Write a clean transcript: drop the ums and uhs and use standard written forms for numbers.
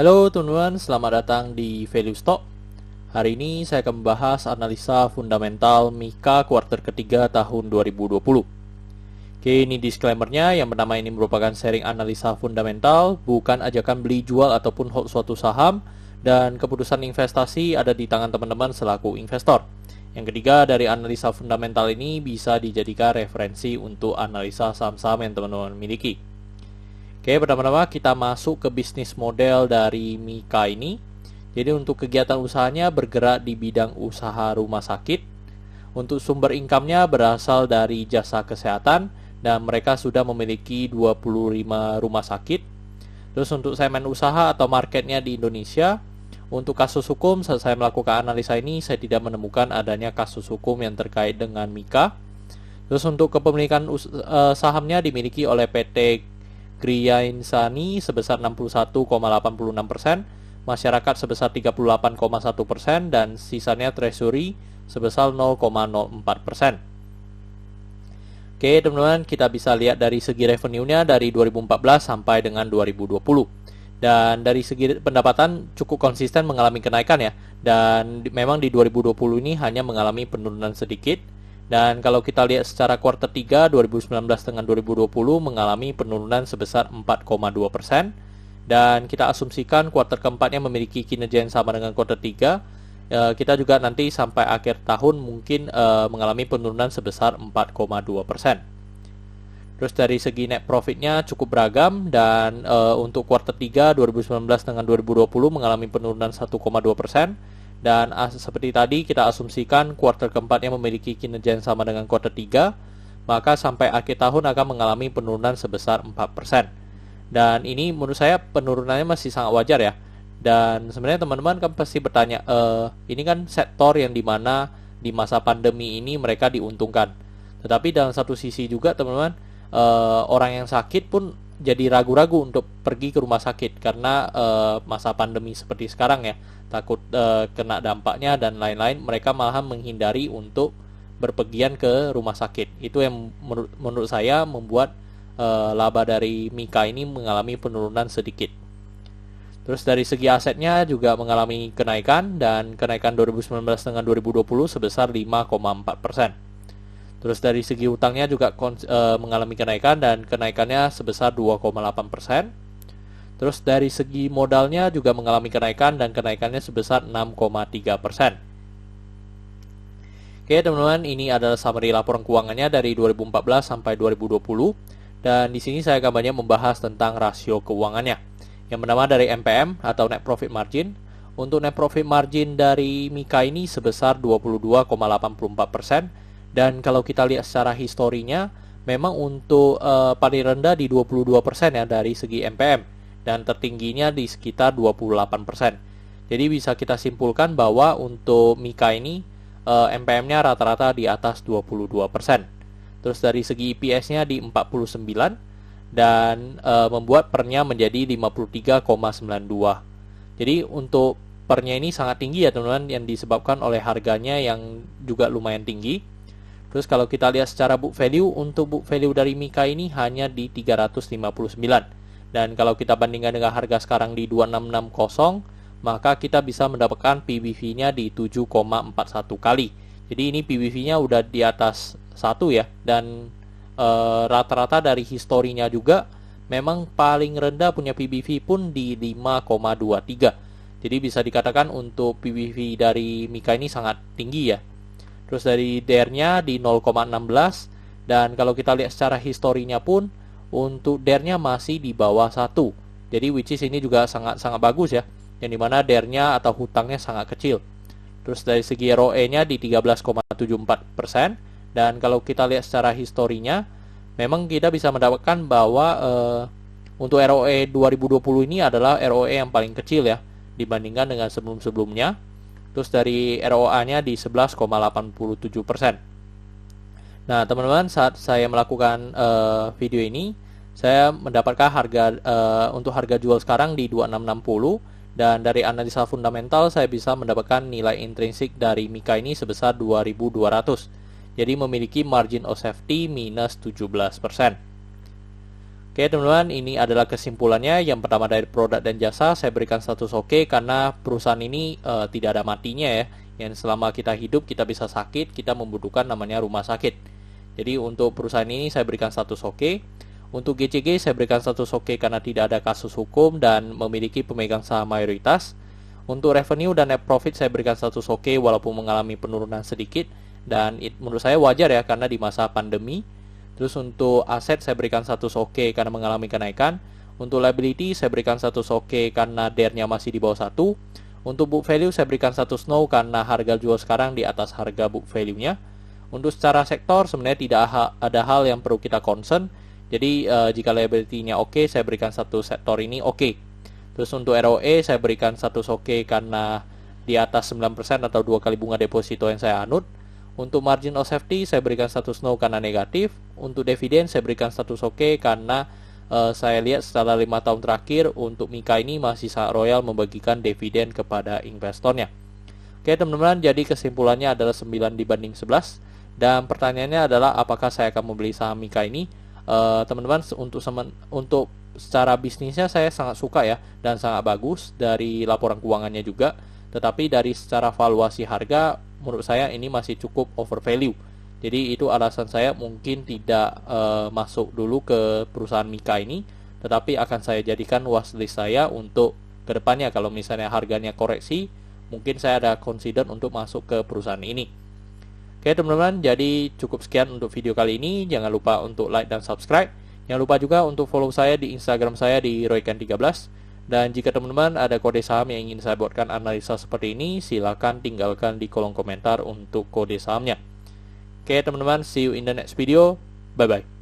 Halo teman-teman, selamat datang di Value Stock. Hari ini saya akan membahas analisa fundamental Mika kuartal ketiga tahun 2020. Oke, ini disclaimer-nya, yang pertama ini merupakan sharing analisa fundamental, bukan ajakan beli jual ataupun hold suatu saham, dan keputusan investasi ada di tangan teman-teman selaku investor. Yang ketiga, dari analisa fundamental ini bisa dijadikan referensi untuk analisa saham-saham yang teman-teman miliki. Oke, pertama-tama kita masuk ke bisnis model dari Mika ini. Jadi untuk kegiatan usahanya bergerak di bidang usaha rumah sakit. Untuk sumber income-nya berasal dari jasa kesehatan dan mereka sudah memiliki 25 rumah sakit. Terus untuk segmen usaha atau marketnya di Indonesia, untuk kasus hukum saat saya melakukan analisa ini saya tidak menemukan adanya kasus hukum yang terkait dengan Mika. Terus untuk kepemilikan sahamnya dimiliki oleh PT Griya Insani sebesar 61,86%, masyarakat sebesar 38,1%, dan sisanya treasury sebesar 0,04%. Oke teman-teman, kita bisa lihat dari segi revenue-nya dari 2014 sampai dengan 2020. Dan dari segi pendapatan cukup konsisten mengalami kenaikan ya. Dan memang di 2020 ini hanya mengalami penurunan sedikit. Dan kalau kita lihat secara kuartal 3 2019 dengan 2020 mengalami penurunan sebesar 4,2%. Dan kita asumsikan kuartal keempatnya memiliki kinerja yang sama dengan kuartal 3. Kita juga nanti sampai akhir tahun mungkin mengalami penurunan sebesar 4,2%. Terus dari segi net profitnya cukup beragam, dan untuk kuartal 3 2019 dengan 2020 mengalami penurunan 1,2%. Dan seperti tadi kita asumsikan kuartal keempatnya memiliki kinerja yang sama dengan kuartal 3, maka sampai akhir tahun akan mengalami penurunan sebesar 4%. Dan ini menurut saya penurunannya masih sangat wajar ya. Dan sebenarnya teman-teman kan pasti bertanya, ini kan sektor yang dimana di masa pandemi ini mereka diuntungkan. Tetapi dalam satu sisi juga teman-teman, orang yang sakit pun jadi ragu-ragu untuk pergi ke rumah sakit karena masa pandemi seperti sekarang ya, takut kena dampaknya dan lain-lain, mereka malahan menghindari untuk berpergian ke rumah sakit. Itu yang menurut saya membuat laba dari Mika ini mengalami penurunan sedikit. Terus dari segi asetnya juga mengalami kenaikan, dan kenaikan 2019 dengan 2020 sebesar 5,4%. Terus dari segi utangnya juga mengalami kenaikan, dan kenaikannya sebesar 2,8%. Terus dari segi modalnya juga mengalami kenaikan, dan kenaikannya sebesar 6,3%. Oke teman-teman, ini adalah summary laporan keuangannya dari 2014 sampai 2020. Dan di sini saya akan banyak membahas tentang rasio keuangannya. Yang pertama dari NPM atau Net Profit Margin. Untuk Net Profit Margin dari Mika ini sebesar 22,84%. Dan kalau kita lihat secara historinya, memang untuk paling rendah di 22% ya dari segi NPM, dan tertingginya di sekitar 28%. Jadi bisa kita simpulkan bahwa untuk Mika ini NPM-nya rata-rata di atas 22%. Terus dari segi EPS-nya di 49, dan membuat pernya menjadi 53,92. Jadi untuk pernya ini sangat tinggi ya teman-teman, yang disebabkan oleh harganya yang juga lumayan tinggi. Terus kalau kita lihat secara book value, untuk book value dari Mika ini hanya di 359. Dan kalau kita bandingkan dengan harga sekarang di 2660, maka kita bisa mendapatkan PBV-nya di 7,41 kali. Jadi ini PBV-nya udah di atas 1 ya. Dan rata-rata dari historinya juga memang paling rendah punya PBV pun di 5,23. Jadi bisa dikatakan untuk PBV dari Mika ini sangat tinggi ya. Terus dari DER-nya di 0,16, dan kalau kita lihat secara historinya pun untuk DER-nya masih di bawah 1. Jadi which is ini juga sangat bagus ya, yang dimana DER-nya atau hutangnya sangat kecil. Terus dari segi ROE-nya di 13,74%, dan kalau kita lihat secara historinya memang kita bisa mendapatkan bahwa untuk ROE 2020 ini adalah ROE yang paling kecil ya dibandingkan dengan sebelum-sebelumnya. Terus dari ROA-nya di 11,87%. Nah teman-teman, saat saya melakukan video ini, saya mendapatkan harga untuk harga jual sekarang di 2660, dan dari analisa fundamental saya bisa mendapatkan nilai intrinsik dari Mika ini sebesar 2200. Jadi memiliki margin of safety minus 17%. Oke teman-teman, ini adalah kesimpulannya. Yang pertama dari produk dan jasa, saya berikan status oke karena perusahaan ini tidak ada matinya ya. Yang selama kita hidup, kita bisa sakit, kita membutuhkan namanya rumah sakit. Jadi untuk perusahaan ini saya berikan status oke. Untuk GCG saya berikan status oke karena tidak ada kasus hukum dan memiliki pemegang saham mayoritas. Untuk revenue dan net profit saya berikan status oke walaupun mengalami penurunan sedikit. Dan menurut saya wajar ya karena di masa pandemi. Terus untuk aset saya berikan status oke karena mengalami kenaikan. Untuk liability saya berikan status oke karena DER-nya masih di bawah 1. Untuk book value saya berikan status no karena harga jual sekarang di atas harga book value-nya. Untuk secara sektor sebenarnya tidak ada hal yang perlu kita concern. Jadi jika liability-nya oke, saya berikan satu sektor ini oke. Terus untuk ROE saya berikan status oke karena di atas 9% atau 2 kali bunga deposito yang saya anut. Untuk margin of safety saya berikan status no karena negatif. Untuk dividen saya berikan status oke karena saya lihat setelah 5 tahun terakhir untuk Mika ini masih sangat royal membagikan dividen kepada investornya. Oke teman-teman, jadi kesimpulannya adalah 9 dibanding 11. Dan pertanyaannya adalah apakah saya akan membeli saham Mika ini? Teman-teman, untuk secara bisnisnya saya sangat suka ya dan sangat bagus dari laporan keuangannya juga. Tetapi dari secara valuasi harga menurut saya ini masih cukup over value. Jadi itu alasan saya mungkin tidak masuk dulu ke perusahaan Mika ini, tetapi akan saya jadikan watchlist saya untuk kedepannya kalau misalnya harganya koreksi, mungkin saya ada consider untuk masuk ke perusahaan ini. Oke teman-teman, jadi cukup sekian untuk video kali ini. Jangan lupa untuk like dan subscribe. Jangan lupa juga untuk follow saya di Instagram saya di roykan13. Dan jika teman-teman ada kode saham yang ingin saya buatkan analisa seperti ini, silakan tinggalkan di kolom komentar untuk kode sahamnya. Oke teman-teman, see you in the next video. Bye-bye.